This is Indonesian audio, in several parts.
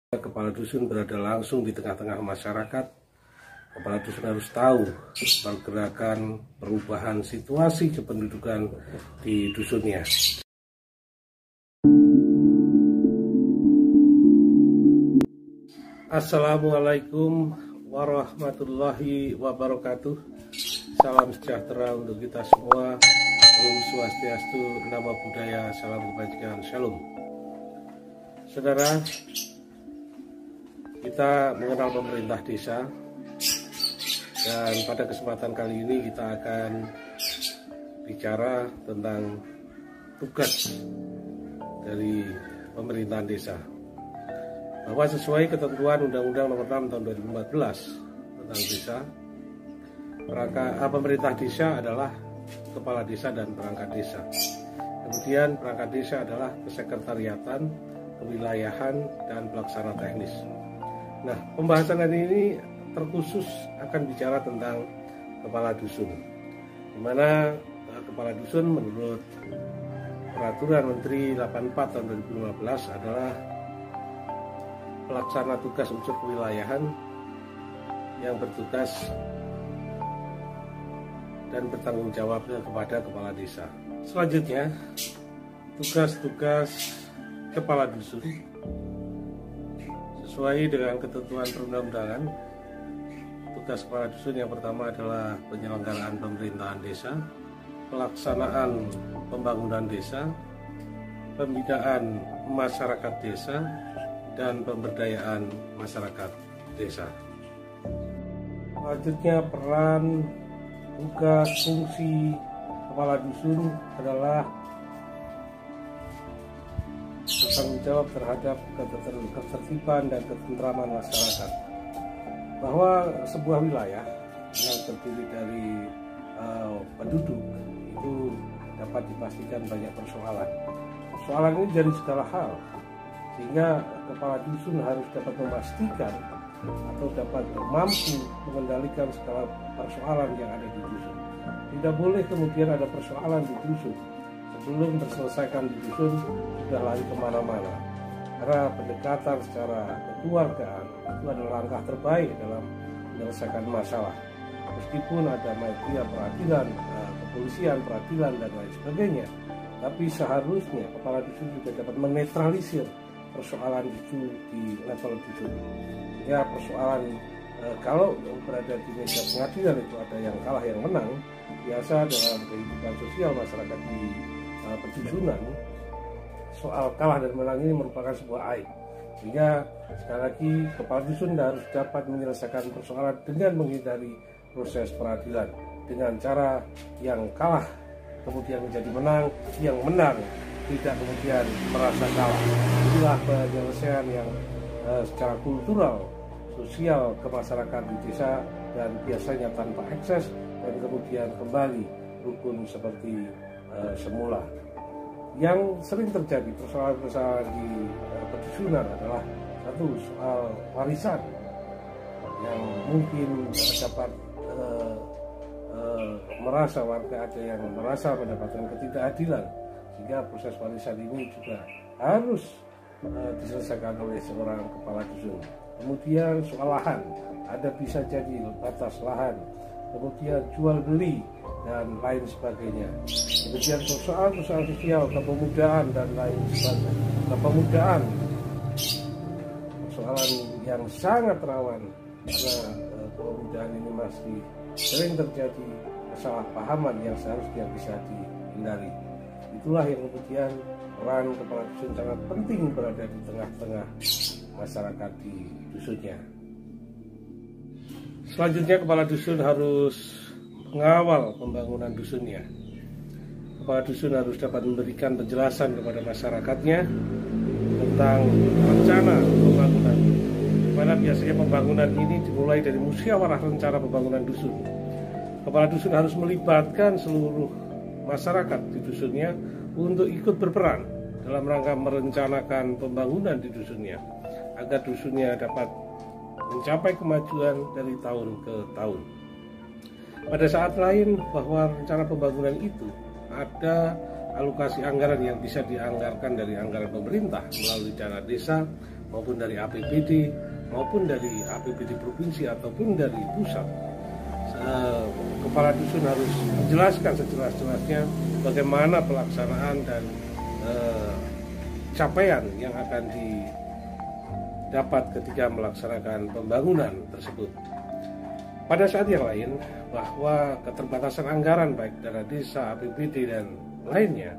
Kepala dusun berada langsung di tengah-tengah masyarakat. Kepala dusun harus tahu pergerakan perubahan situasi kependudukan di dusunnya. Assalamualaikum warahmatullahi wabarakatuh. Salam sejahtera untuk kita semua. Om Swastiastu, Namo Buddhaya, salam kebajikan, shalom. Saudara, kita mengenal pemerintah desa, dan pada kesempatan kali ini kita akan bicara tentang tugas dari pemerintahan desa. Bahwa sesuai ketentuan Undang-Undang Nomor 6 Tahun 2014 tentang desa, pemerintah desa adalah kepala desa dan perangkat desa. Kemudian perangkat desa adalah kesekretariatan, kewilayahan, dan pelaksana teknis. Nah, pembahasan hari ini terkhusus akan bicara tentang kepala dusun, di mana kepala dusun menurut Peraturan Menteri 84 Tahun 2015 adalah pelaksana tugas unsur kewilayahan yang bertugas dan bertanggung jawabnya kepada kepala desa. Selanjutnya, tugas-tugas kepala dusun sesuai dengan ketentuan perundang-undangan. Tugas kepala dusun yang pertama adalah penyelenggaraan pemerintahan desa, pelaksanaan pembangunan desa, pembinaan masyarakat desa, dan pemberdayaan masyarakat desa. Selanjutnya, peran, tugas, fungsi kepala dusun adalah bertanggung jawab terhadap ketertiban dan ketentraman masyarakat. Bahwa sebuah wilayah yang terdiri dari penduduk itu dapat dipastikan banyak persoalan. Persoalan ini dari segala hal, sehingga kepala dusun harus dapat memastikan atau dapat mampu mengendalikan segala persoalan yang ada di dusun. Tidak boleh kemudian ada persoalan di dusun sebelum terselesaikan di dusun sudah lari kemana-mana. Karena pendekatan secara kekeluargaan itu adalah langkah terbaik dalam menyelesaikan masalah. Meskipun ada media peradilan, kepolisian, peradilan, dan lain sebagainya, tapi seharusnya kepala dusun juga dapat menetralisir persoalan itu di level dusun. Ya, persoalan kalau berada di meja pengadilan itu ada yang kalah yang menang. Biasa dalam kehidupan sosial masyarakat di pedusunan, soal kalah dan menang ini merupakan sebuah aib. Sehingga sekali lagi kepala dusun harus dapat menyelesaikan persoalan dengan menghindari proses peradilan, dengan cara yang kalah kemudian menjadi menang, yang menang tidak kemudian merasa kalah. Inilah penyelesaian yang secara kultural, sosial ke masyarakat di desa, dan biasanya tanpa ekses dan kemudian kembali rukun seperti semula. Yang sering terjadi persoalan-persoalan di pedusunan adalah satu, soal warisan yang mungkin dapat merasa warga ada yang merasa mendapatkan ketidakadilan, sehingga proses warisan ini juga harus diselesaikan oleh seorang kepala dusun. Kemudian soal lahan, ada bisa jadi batas lahan, kemudian jual beli dan lain sebagainya. Kemudian soal sosial, kepemudaan dan lain sebagainya. Kepemudaan, persoalan yang sangat rawan karena kepemudaan ini masih sering terjadi kesalahpahaman yang seharusnya bisa dihindari. Itulah yang kemudian peran kepala dusun sangat penting berada di tengah-tengah masyarakat di dusunnya. Selanjutnya, kepala dusun harus mengawal pembangunan dusunnya. Kepala dusun harus dapat memberikan penjelasan kepada masyarakatnya tentang rencana pembangunan, di mana biasanya pembangunan ini dimulai dari musyawarah rencana pembangunan dusun. Kepala dusun harus melibatkan seluruh masyarakat di dusunnya untuk ikut berperan dalam rangka merencanakan pembangunan di dusunnya, agar dusunnya dapat mencapai kemajuan dari tahun ke tahun. Pada saat lain, bahwa rencana pembangunan itu ada alokasi anggaran yang bisa dianggarkan dari anggaran pemerintah melalui dana desa maupun dari APBD maupun dari APBD provinsi ataupun dari pusat, kepala dusun harus menjelaskan sejelas-jelasnya bagaimana pelaksanaan dan capaian yang akan didapat ketika melaksanakan pembangunan tersebut. Pada saat yang lain, bahwa keterbatasan anggaran baik dana desa, APBD dan lainnya,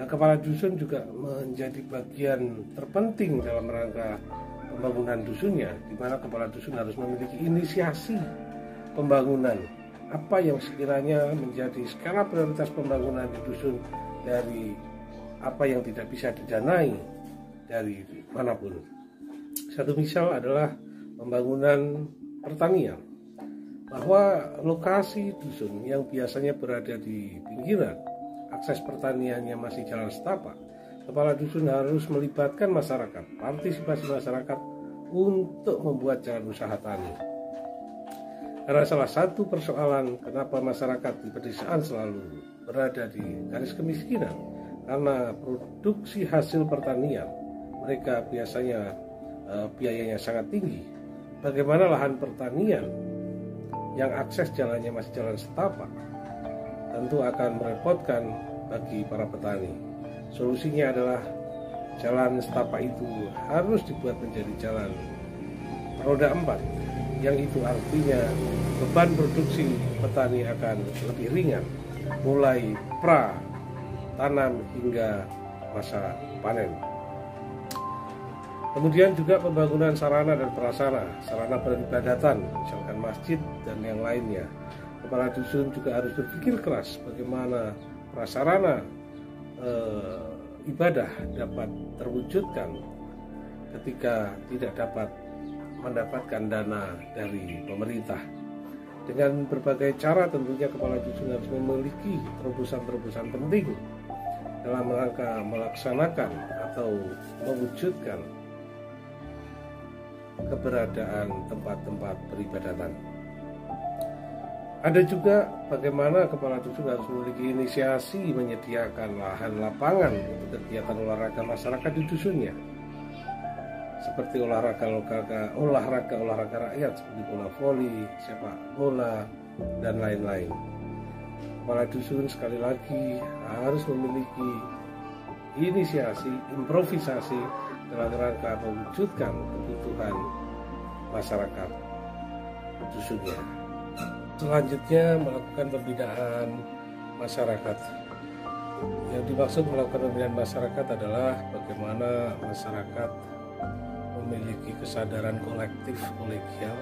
kepala dusun juga menjadi bagian terpenting dalam rangka pembangunan dusunnya, di mana kepala dusun harus memiliki inisiasi pembangunan, apa yang sekiranya menjadi skala prioritas pembangunan di dusun, dari apa yang tidak bisa didanai dari manapun. Satu misal adalah pembangunan pertanian, bahwa lokasi dusun yang biasanya berada di pinggiran, akses pertaniannya masih jalan setapak, kepala dusun harus melibatkan masyarakat, partisipasi masyarakat untuk membuat jalan usaha tani. Karena salah satu persoalan kenapa masyarakat di pedesaan selalu berada di garis kemiskinan, karena produksi hasil pertanian mereka biasanya biayanya sangat tinggi. Bagaimana lahan pertanian yang akses jalannya masih jalan setapak tentu akan merepotkan bagi para petani. Solusinya adalah jalan setapak itu harus dibuat menjadi jalan roda 4, yang itu artinya beban produksi petani akan lebih ringan, mulai pra tanam hingga masa panen. Kemudian juga pembangunan sarana dan prasarana, sarana peribadatan, misalkan masjid dan yang lainnya. Kepala dusun juga harus berpikir keras bagaimana prasarana ibadah dapat terwujudkan ketika tidak dapat mendapatkan dana dari pemerintah. Dengan berbagai cara tentunya kepala dusun harus memiliki terobosan-terobosan penting dalam rangka melaksanakan atau mewujudkan keberadaan tempat-tempat peribadatan. Ada juga bagaimana kepala dusun harus memiliki inisiasi menyediakan lahan lapangan untuk kegiatan olahraga masyarakat di dusunnya, seperti olahraga rakyat seperti bola voli, sepak bola, dan lain-lain. Kepala dusun sekali lagi harus memiliki inisiasi, improvisasi dalam rangka mewujudkan kebutuhan masyarakat dusunnya. Selanjutnya, melakukan pembinaan masyarakat. Yang dimaksud melakukan pembinaan masyarakat adalah bagaimana masyarakat memiliki kesadaran kolektif kolegial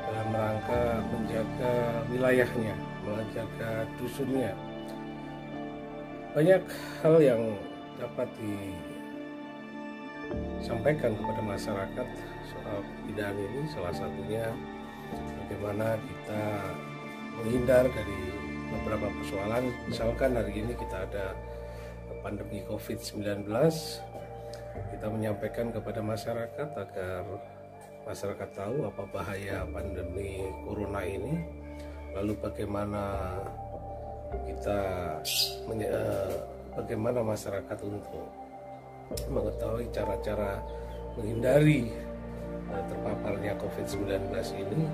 dalam rangka menjaga wilayahnya, menjaga dusunnya. Banyak hal yang dapat disampaikan kepada masyarakat soal pembinaan ini, salah satunya bagaimana kita menghindar dari beberapa persoalan. Misalkan hari ini kita ada pandemi COVID-19, kita menyampaikan kepada masyarakat agar masyarakat tahu apa bahaya pandemi corona ini, lalu bagaimana masyarakat untuk mengetahui cara-cara menghindari terpaparnya COVID-19 ini.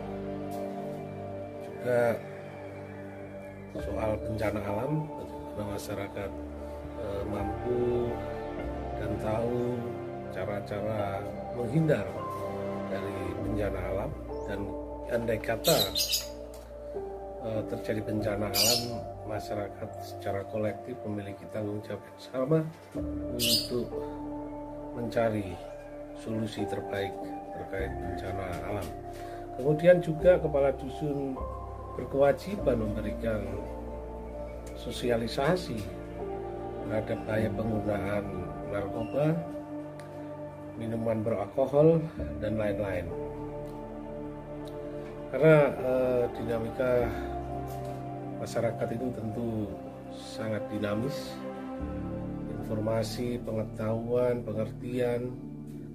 Juga soal bencana alam, bagaimana masyarakat mampu dan tahu cara-cara menghindar dari bencana alam, dan andai kata terjadi bencana alam, masyarakat secara kolektif memiliki tanggung jawab yang sama untuk mencari solusi terbaik terkait bencana alam. Kemudian juga kepala dusun berkewajiban memberikan sosialisasi terhadap bahaya penggunaan narkoba, minuman beralkohol, dan lain-lain. Karena dinamika masyarakat itu tentu sangat dinamis, informasi, pengetahuan, pengertian,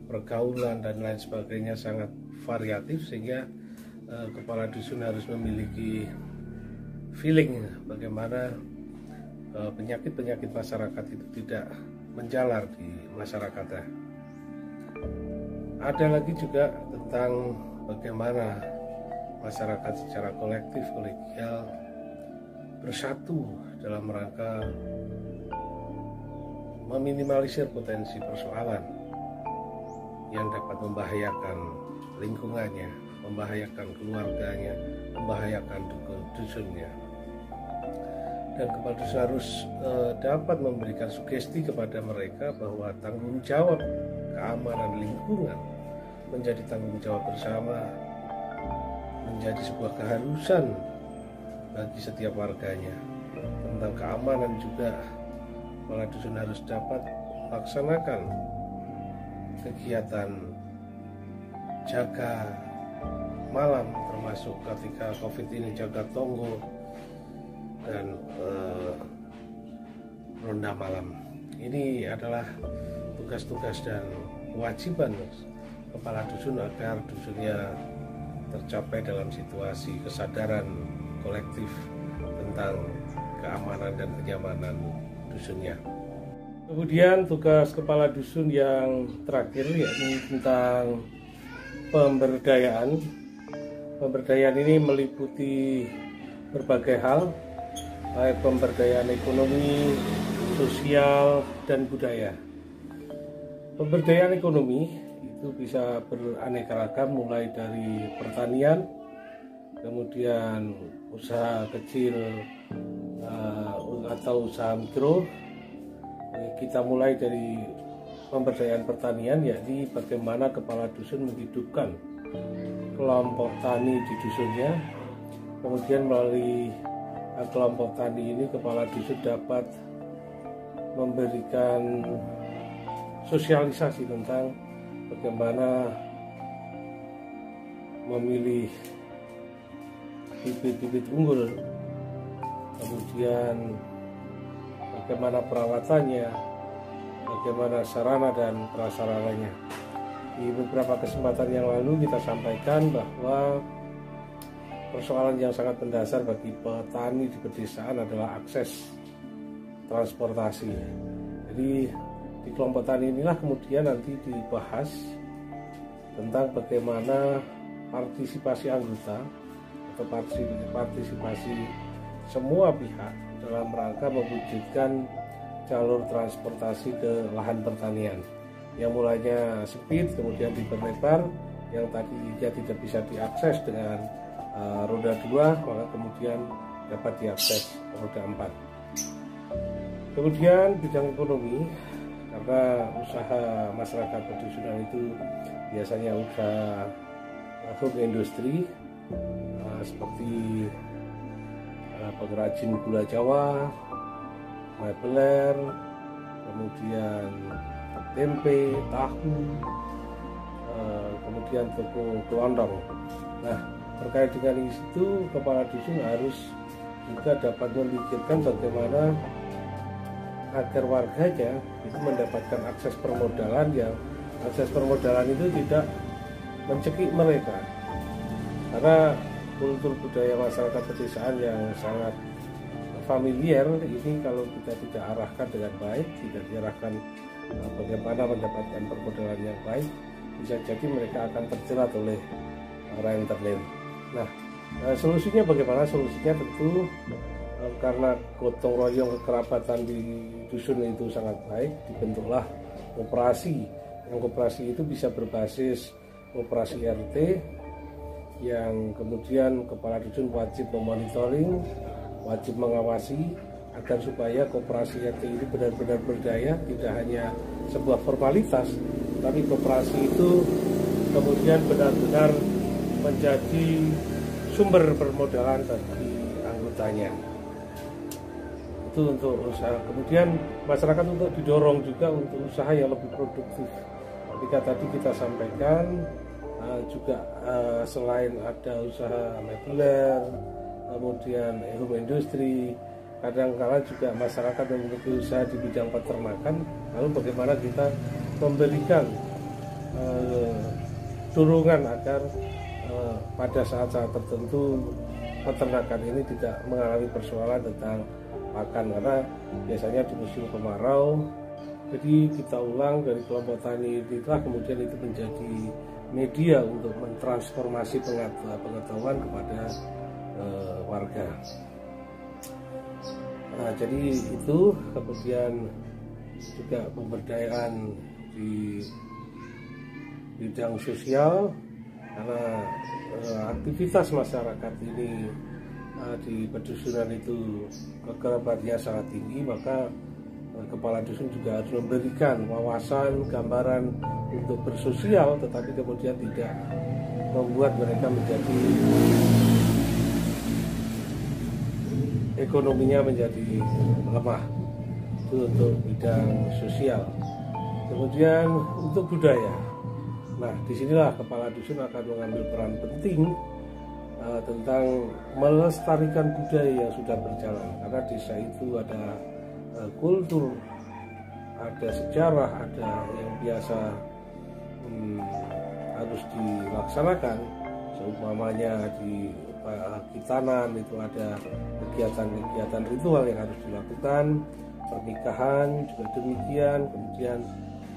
pergaulan, dan lain sebagainya sangat variatif, sehingga kepala dusun harus memiliki feeling bagaimana penyakit-penyakit masyarakat itu tidak menjalar di masyarakatnya. Ada lagi juga tentang bagaimana masyarakat secara kolektif, kolegial bersatu dalam rangka meminimalisir potensi persoalan yang dapat membahayakan lingkungannya, membahayakan keluarganya, membahayakan dusunnya. Dan kepala dusun harus dapat memberikan sugesti kepada mereka bahwa tanggung jawab keamanan lingkungan menjadi tanggung jawab bersama, menjadi sebuah keharusan bagi setiap warganya. Tentang keamanan juga kepala dusun harus dapat melaksanakan kegiatan jaga malam, termasuk ketika COVID ini jaga tonggo dan ronda malam. Ini adalah tugas-tugas dan kewajiban kepala dusun agar dusunnya tercapai dalam situasi kesadaran kolektif tentang keamanan dan kenyamanan dusunnya. Kemudian tugas kepala dusun yang terakhir yakni tentang pemberdayaan. Pemberdayaan ini meliputi berbagai hal, baik pemberdayaan ekonomi, sosial, dan budaya. Pemberdayaan ekonomi itu bisa beraneka ragam, mulai dari pertanian, kemudian usaha kecil atau usaha mikro. Kita mulai dari pemberdayaan pertanian, yakni bagaimana kepala dusun menghidupkan kelompok tani di dusunnya. Kemudian melalui kelompok tani ini kepala dusun dapat memberikan sosialisasi tentang bagaimana memilih bibit-bibit unggul, kemudian bagaimana perawatannya, bagaimana sarana dan prasarananya. Di beberapa kesempatan yang lalu kita sampaikan bahwa persoalan yang sangat mendasar bagi petani di pedesaan adalah akses transportasi. Jadi di kelompok tani inilah kemudian nanti dibahas tentang bagaimana partisipasi anggota atau partisipasi semua pihak dalam rangka mewujudkan jalur transportasi ke lahan pertanian yang mulanya sempit kemudian diperlebar, yang tadinya tidak bisa diakses dengan roda 2 maka kemudian dapat diakses roda 4. Kemudian bidang ekonomi, karena usaha masyarakat pedusunan itu biasanya usaha home industri seperti pengrajin gula Jawa, mebeler, kemudian tempe, tahu, kemudian toko kelondong. Nah, terkait dengan itu kepala dusun harus juga dapat memikirkan bagaimana agar warganya itu mendapatkan akses permodalan, yang akses permodalan itu tidak mencekik mereka, karena kultur budaya masyarakat pedesaan yang sangat familiar ini kalau kita tidak arahkan dengan baik, tidak diarahkan bagaimana mendapatkan permodalan yang baik, bisa jadi mereka akan terjerat oleh rentenir. Nah, solusinya bagaimana? Solusinya tentu karena gotong royong kekerabatan di dusun itu sangat baik, dibentuklah koperasi. Yang koperasi itu bisa berbasis koperasi RT, yang kemudian kepala dusun wajib memonitoring, wajib mengawasi agar supaya koperasi RT ini benar-benar berdaya, tidak hanya sebuah formalitas, tapi koperasi itu kemudian benar-benar menjadi sumber permodalan bagi anggotanya. Itu untuk usaha. Kemudian masyarakat untuk didorong juga untuk usaha yang lebih produktif. Ketika tadi kita sampaikan juga selain ada usaha mebeler, kemudian home industri, kadang-kala juga masyarakat memiliki usaha di bidang peternakan. Lalu bagaimana kita memberikan dorongan agar pada saat-saat tertentu peternakan ini tidak mengalami persoalan tentang makan, karena biasanya di musim kemarau Jadi kita ulang dari kelompok tani inilah kemudian itu menjadi media untuk mentransformasi pengetahuan kepada warga. Nah, jadi itu kemudian juga pemberdayaan di bidang sosial, karena aktivitas masyarakat ini di pedusunan itu kekerabatiannya sangat tinggi, maka kepala dusun juga harus memberikan wawasan, gambaran untuk bersosial, tetapi kemudian tidak membuat mereka menjadi ekonominya menjadi lemah. Itu untuk bidang sosial. Kemudian untuk budaya, nah disinilah kepala dusun akan mengambil peran penting tentang melestarikan budaya yang sudah berjalan, karena desa itu ada kultur, ada sejarah, ada yang biasa harus dilaksanakan. Seumpamanya di Kitanan itu ada kegiatan-kegiatan ritual yang harus dilakukan, pernikahan juga demikian. Kemudian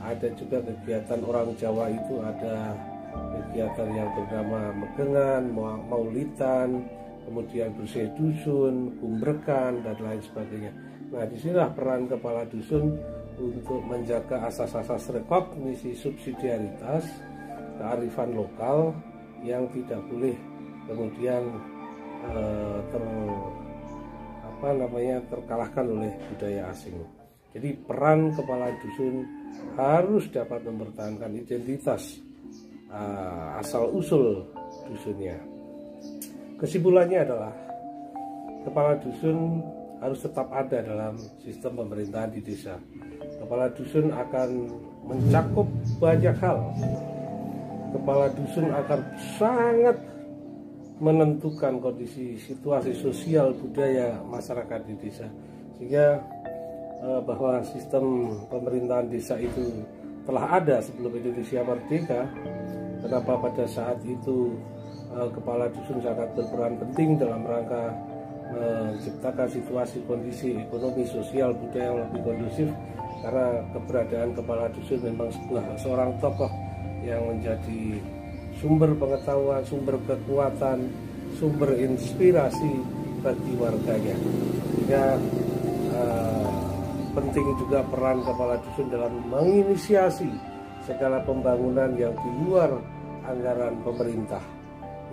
ada juga kegiatan orang Jawa, itu ada kegiatan yang bernama megengan, maulidan, kemudian bersih dusun, kumbrekan, dan lain sebagainya. Nah, disinilah peran kepala dusun untuk menjaga asas-asas rekognisi subsidiaritas, kearifan lokal yang tidak boleh kemudian terkalahkan oleh budaya asing. Jadi peran kepala dusun harus dapat mempertahankan identitas asal usul dusunnya. Kesimpulannya adalah kepala dusun harus tetap ada dalam sistem pemerintahan di desa. Kepala dusun akan mencakup banyak hal. Kepala dusun akan sangat menentukan kondisi situasi sosial budaya masyarakat di desa, sehingga bahwa sistem pemerintahan desa itu telah ada sebelum Indonesia merdeka. Kenapa pada saat itu kepala dusun sangat berperan penting dalam rangka menciptakan situasi kondisi ekonomi sosial budaya yang lebih kondusif, karena keberadaan kepala dusun memang seorang tokoh yang menjadi sumber pengetahuan, sumber kekuatan, sumber inspirasi bagi warganya. Sehingga penting juga peran kepala dusun dalam menginisiasi segala pembangunan yang di luar anggaran pemerintah.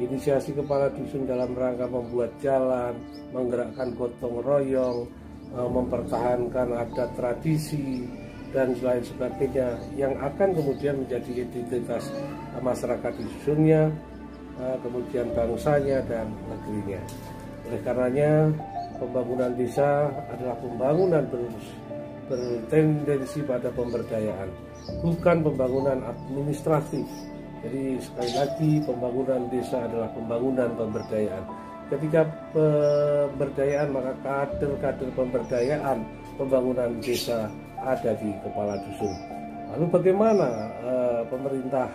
Inisiasi kepala dusun dalam rangka membuat jalan, menggerakkan gotong royong, mempertahankan adat tradisi, dan lain sebagainya yang akan kemudian menjadi identitas masyarakat di dusunnya, kemudian bangsanya dan negerinya. Oleh karenanya pembangunan desa adalah pembangunan bertendensi pada pemberdayaan, bukan pembangunan administratif. Jadi sekali lagi, pembangunan desa adalah pembangunan pemberdayaan. Ketika pemberdayaan, maka kader-kader pemberdayaan pembangunan desa ada di kepala dusun. Lalu bagaimana pemerintah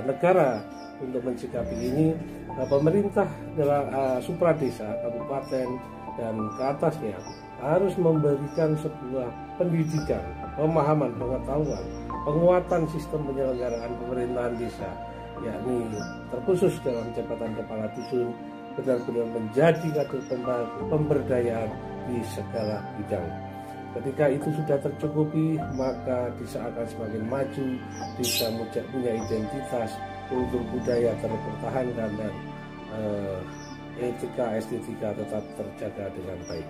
negara untuk mencikapi ini? Pemerintah dalam supradesa, kabupaten dan ke atasnya harus memberikan sebuah pendidikan, pemahaman, pengetahuan, penguatan sistem penyelenggaraan pemerintahan desa, yakni terkhusus dalam jabatan kepala dusun, benar-benar menjadi kader pemberdayaan di segala bidang. Ketika itu sudah tercukupi, maka desa akan semakin maju, desa punya identitas, kultur budaya terpertahankan, dan etika estetika tetap terjaga dengan baik.